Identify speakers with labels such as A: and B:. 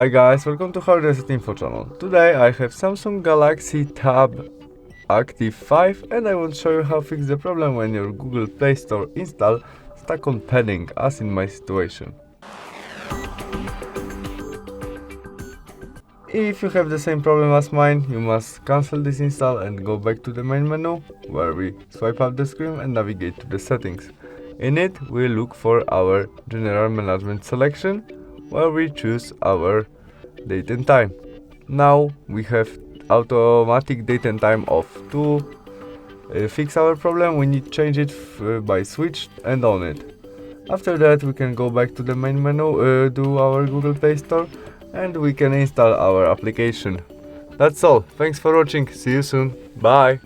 A: Hi guys, welcome to Hard Reset Info channel. Today I have Samsung Galaxy Tab Active 5 and I will show you how to fix the problem when your Google Play Store install stuck on padding, as in my situation. If you have the same problem as mine, you must cancel this install and go back to the main menu, where we swipe up the screen and navigate to the settings. In it, we look for our general management selection, where we choose our date and time. Now we have automatic date and time off. To fix our problem, we need to change it by switch and on it. After that, we can go back to the main menu, do our Google Play Store, and we can install our application. That's all. Thanks for watching. See you soon. Bye.